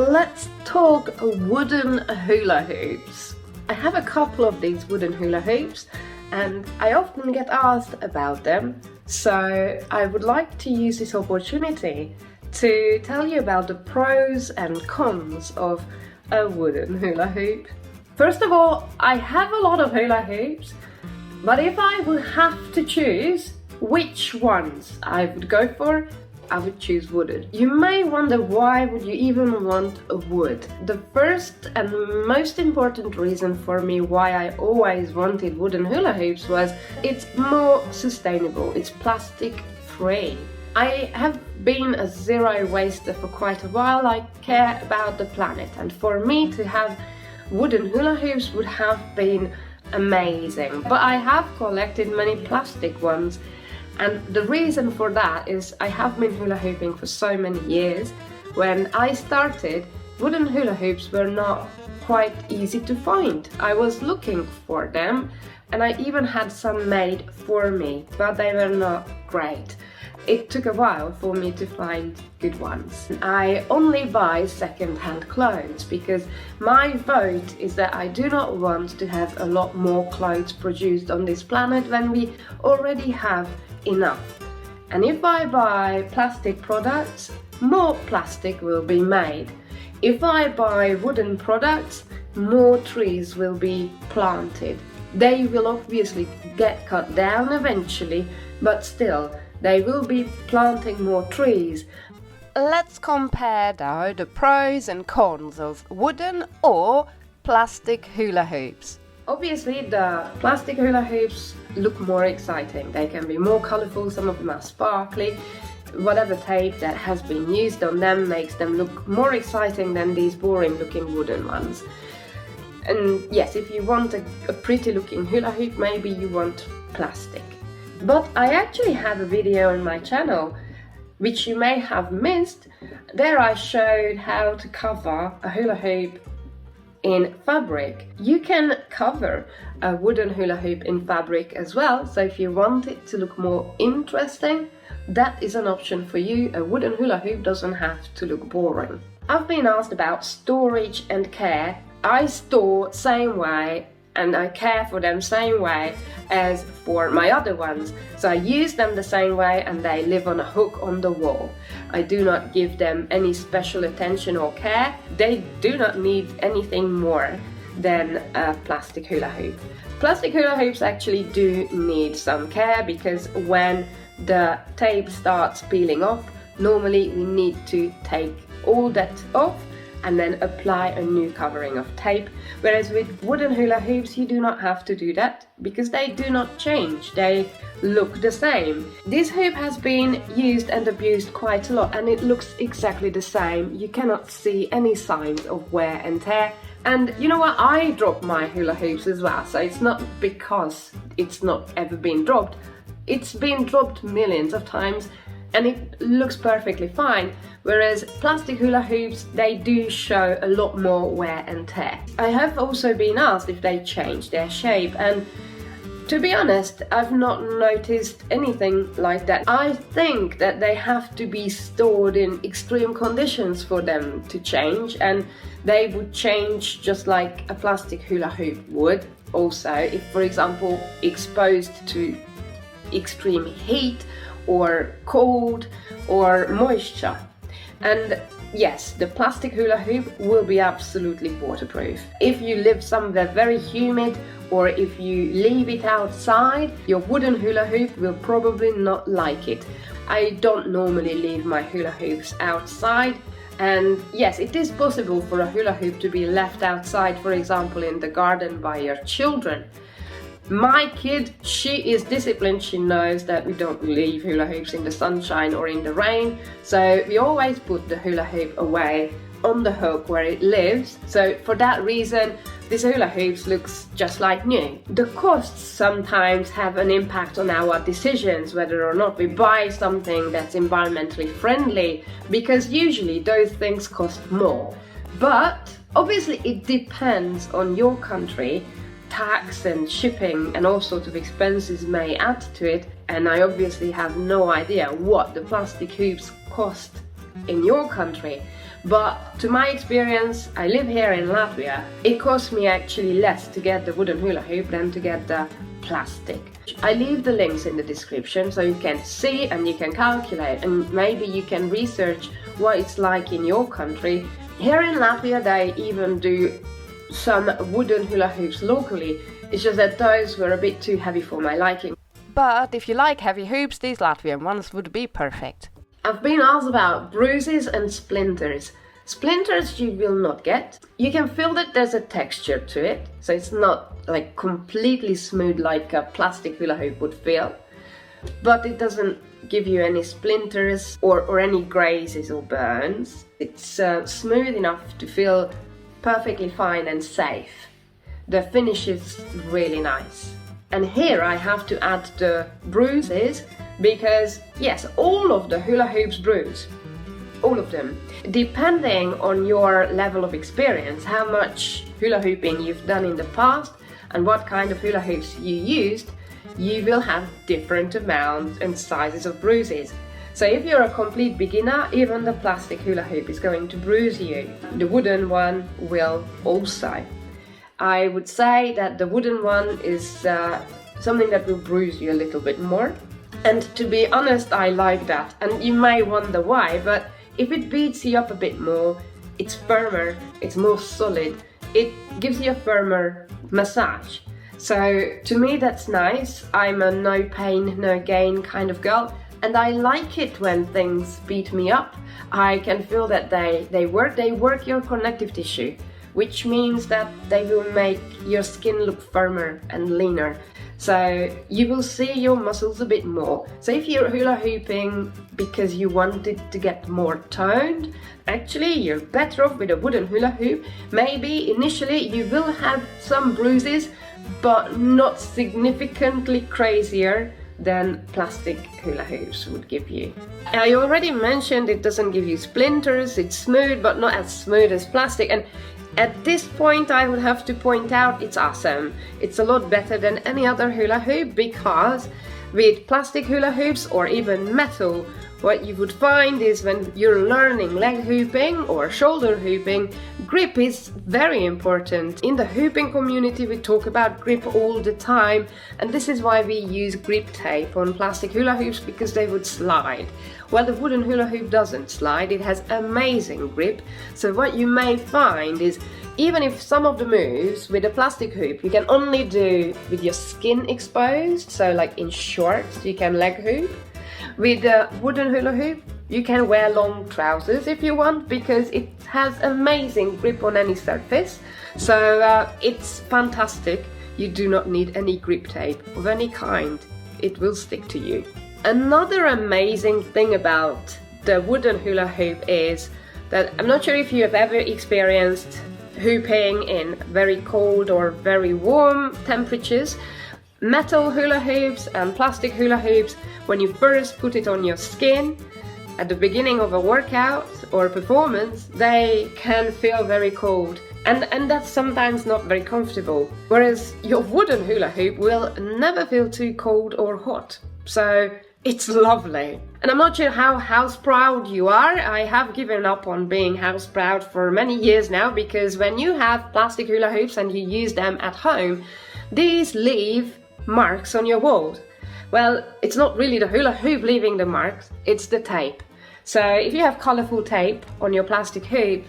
let's talk wooden hula hoops. I have a couple of these wooden hula hoops and I often get asked about them, so I would like to use this opportunity to tell you about the pros and cons of a wooden hula hoop. First of all, I have a lot of hula hoops, but if I would have to choose which ones I would go for, I would choose wooden. You may wonder, why would you even want a wood? The first and most important reason for me why I always wanted wooden hula hoops was it's more sustainable, it's plastic free. I have been a zero waster for quite a while. I care about the planet, and for me to have wooden hula hoops would have been amazing. But I have collected many plastic ones, and the reason for that is I have been hula hooping for so many years. When I started, wooden hula hoops were not quite easy to find. I was looking for them and I even had some made for me, but they were not great. It took a while for me to find good ones. I only buy second-hand clothes because my vote is that I do not want to have a lot more clothes produced on this planet when we already have enough. And if I buy plastic products, more plastic will be made. If I buy wooden products, more trees will be planted. They will obviously get cut down eventually, but still, they will be planting more trees. Let's compare though the pros and cons of wooden or plastic hula hoops. Obviously, the plastic hula hoops look more exciting. They can be more colourful, some of them are sparkly. Whatever tape that has been used on them makes them look more exciting than these boring looking wooden ones. And yes, if you want a pretty looking hula hoop, maybe you want plastic. But I actually have a video on my channel, which you may have missed. There I showed how to cover a hula hoop in fabric. You can cover a wooden hula hoop in fabric as well, so if you want it to look more interesting, that is an option for you. A wooden hula hoop doesn't have to look boring. I've been asked about storage and care. I store same way and I care for them same way as for my other ones. So I use them the same way and they live on a hook on the wall. I do not give them any special attention or care. They do not need anything more than a plastic hula hoop. Plastic hula hoops actually do need some care because when the tape starts peeling off, normally we need to take all that off and then apply a new covering of tape. Whereas with wooden hula hoops you do not have to do that because they do not change, they look the same. This hoop has been used and abused quite a lot and it looks exactly the same. You cannot see any signs of wear and tear. And you know what, I drop my hula hoops as well, so it's not because it's not ever been dropped. It's been dropped millions of times and it looks perfectly fine. Whereas plastic hula hoops, they do show a lot more wear and tear. I have also been asked if they change their shape, and to be honest, I've not noticed anything like that. I think that they have to be stored in extreme conditions for them to change, and they would change just like a plastic hula hoop would. Also, if for example exposed to extreme heat or cold or moisture. And yes, the plastic hula hoop will be absolutely waterproof. If you live somewhere very humid or if you leave it outside, your wooden hula hoop will probably not like it. I don't normally leave my hula hoops outside, and yes, it is possible for a hula hoop to be left outside, for example in the garden by your children. My kid, she is disciplined, she knows that we don't leave hula hoops in the sunshine or in the rain, so we always put the hula hoop away on the hook where it lives. So for that reason, this hula hoops looks just like new. The costs sometimes have an impact on our decisions whether or not we buy something that's environmentally friendly, because usually those things cost more. But obviously it depends on your country. Tax and shipping and all sorts of expenses may add to it, and I obviously have no idea what the plastic hoops cost in your country. but to my experience, I live here in Latvia, it costs me actually less to get the wooden hula hoop than to get the plastic. I leave the links in the description so you can see and you can calculate, and maybe you can research what it's like in your country. Here in Latvia they even do some wooden hula hoops locally. It's just that those were a bit too heavy for my liking. But if you like heavy hoops, these Latvian ones would be perfect. I've been asked about bruises and splinters. Splinters you will not get. You can feel that there's a texture to it, so it's not like completely smooth like a plastic hula hoop would feel. But it doesn't give you any splinters or any grazes or burns. It's smooth enough to feel perfectly fine and safe. The finish is really nice. And here I have to add the bruises because, yes, all of the hula hoops bruise. All of them. Depending on your level of experience, how much hula hooping you've done in the past and what kind of hula hoops you used, you will have different amounts and sizes of bruises. So if you're a complete beginner, even the plastic hula hoop is going to bruise you. The wooden one will also. I would say that the wooden one is something that will bruise you a little bit more. And to be honest, I like that. And you may wonder why, but if it beats you up a bit more, it's firmer, it's more solid, it gives you a firmer massage. So to me that's nice. I'm a no pain, no gain kind of girl, and I like it when things beat me up. I can feel that they work your connective tissue, which means that they will make your skin look firmer and leaner. So you will see your muscles a bit more. So if you're hula hooping because you want it to get more toned, actually you're better off with a wooden hula hoop. Maybe initially you will have some bruises, but not significantly crazier than plastic hula hoops would give you. I already mentioned it doesn't give you splinters, it's smooth, but not as smooth as plastic. And at this point I would have to point out it's awesome. It's a lot better than any other hula hoop, because with plastic hula hoops or even metal, what you would find is when you're learning leg hooping or shoulder hooping, grip is very important. In the hooping community we talk about grip all the time, and this is why we use grip tape on plastic hula hoops, because they would slide. Well, the wooden hula hoop doesn't slide, it has amazing grip. So what you may find is, even if some of the moves with a plastic hoop you can only do with your skin exposed, so like in shorts you can leg hoop, with a wooden hula hoop you can wear long trousers if you want, because it has amazing grip on any surface. So it's fantastic. You do not need any grip tape of any kind, it will stick to you. Another amazing thing about the wooden hula hoop is that I'm not sure if you have ever experienced hooping in very cold or very warm temperatures. Metal hula hoops and plastic hula hoops, when you first put it on your skin at the beginning of a workout or performance, they can feel very cold, and that's sometimes not very comfortable. Whereas your wooden hula hoop will never feel too cold or hot. So it's lovely. And I'm not sure how house proud you are. I have given up on being house proud for many years now, because when you have plastic hula hoops and you use them at home, these leave marks on your walls. Well, it's not really the hula hoop leaving the marks, it's the tape. So if you have colorful tape on your plastic hoop,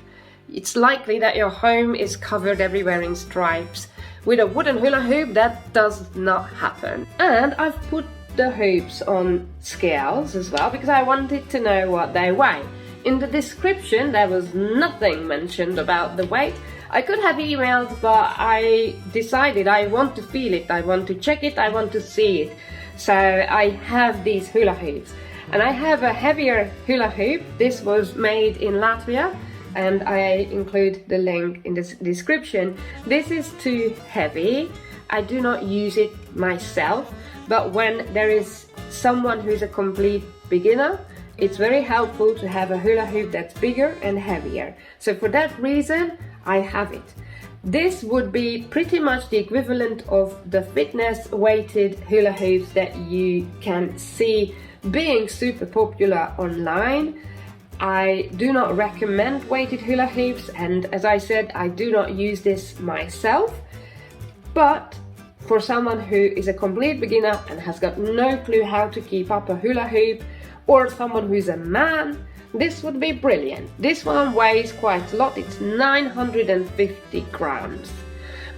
it's likely that your home is covered everywhere in stripes. With a wooden hula hoop that does not happen. And I've put the hoops on scales as well, because I wanted to know what they weigh. In the description there was nothing mentioned about the weight. I could have emailed, but I decided I want to feel it, I want to check it, I want to see it. So I have these hula hoops. And I have a heavier hula hoop. This was made in Latvia, and I include the link in the description. This is too heavy. I do not use it myself, but when there is someone who's a complete beginner, it's very helpful to have a hula hoop that's bigger and heavier. So for that reason, I have it. This would be pretty much the equivalent of the fitness weighted hula hoops that you can see being super popular online. I do not recommend weighted hula hoops, and as I said, I do not use this myself, but for someone who is a complete beginner and has got no clue how to keep up a hula hoop, or someone who's a man, this would be brilliant. This one weighs quite a lot, it's 950 grams.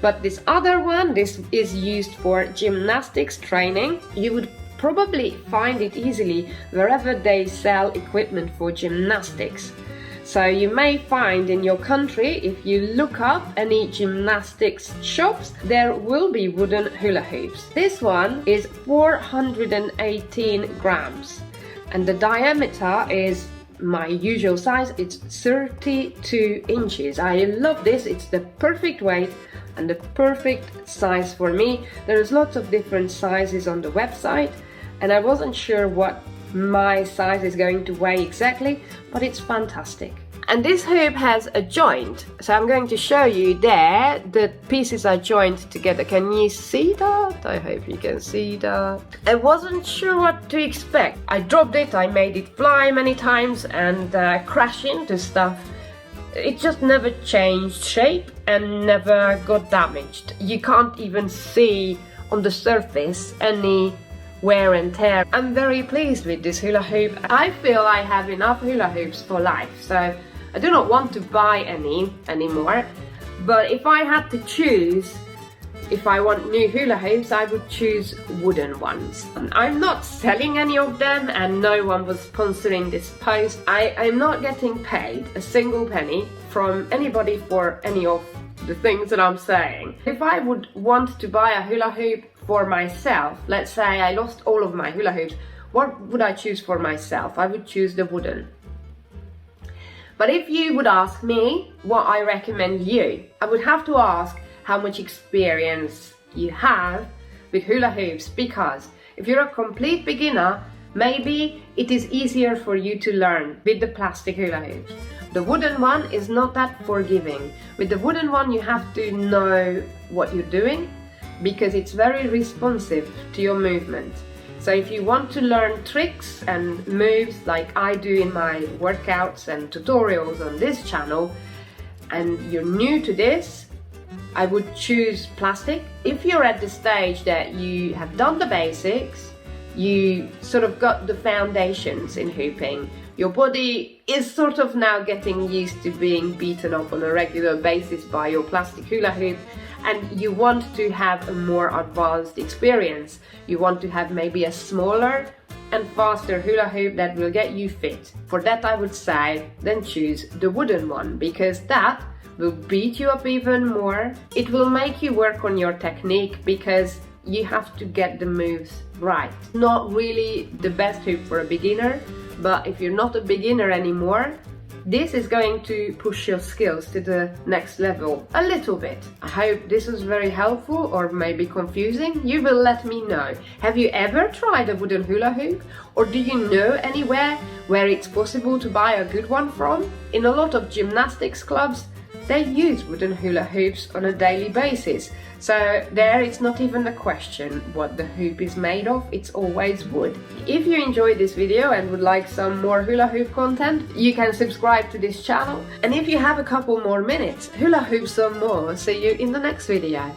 But this other one, this is used for gymnastics training. You would probably find it easily wherever they sell equipment for gymnastics. So you may find in your country, if you look up any gymnastics shops, there will be wooden hula hoops. This one is 418 grams and the diameter is my usual size, it's 32 inches. I love this, it's the perfect weight and the perfect size for me. There's lots of different sizes on the website and I wasn't sure what my size is going to weigh exactly, but it's fantastic. And this hoop has a joint, so I'm going to show you there. The pieces are joined together. Can you see that? I hope you can see that. I wasn't sure what to expect. I dropped it, I made it fly many times and crash into stuff. It just never changed shape and never got damaged. You can't even see on the surface any wear and tear. I'm very pleased with this hula hoop. I feel I have enough hula hoops for life, so I do not want to buy any anymore. But if I had to choose, if I want new hula hoops, I would choose wooden ones. I'm not selling any of them and no one was sponsoring this post. I'm not getting paid a single penny from anybody for any of the things that I'm saying. If I would want to buy a hula hoop for myself, let's say I lost all of my hula hoops, what would I choose for myself? I would choose the wooden. But if you would ask me what I recommend you, I would have to ask how much experience you have with hula hoops, because if you're a complete beginner, maybe it is easier for you to learn with the plastic hula hoops. The wooden one is not that forgiving. With the wooden one you have to know what you're doing because it's very responsive to your movement. So if you want to learn tricks and moves like I do in my workouts and tutorials on this channel, and you're new to this, I would choose plastic. If you're at the stage that you have done the basics, you sort of got the foundations in hooping, your body is sort of now getting used to being beaten up on a regular basis by your plastic hula hoop, and you want to have a more advanced experience. You want to have maybe a smaller and faster hula hoop that will get you fit. For that I would say then choose the wooden one, because that will beat you up even more. It will make you work on your technique because you have to get the moves right. Not really the best hoop for a beginner, but if you're not a beginner anymore, this is going to push your skills to the next level a little bit. I hope this was very helpful or maybe confusing. You will let me know. Have you ever tried a wooden hula hoop? Or do you know anywhere where it's possible to buy a good one from? In a lot of gymnastics clubs, they use wooden hula hoops on a daily basis. So there it's not even a question what the hoop is made of, it's always wood. If you enjoyed this video and would like some more hula hoop content, you can subscribe to this channel. And if you have a couple more minutes, hula hoop some more. See you in the next video.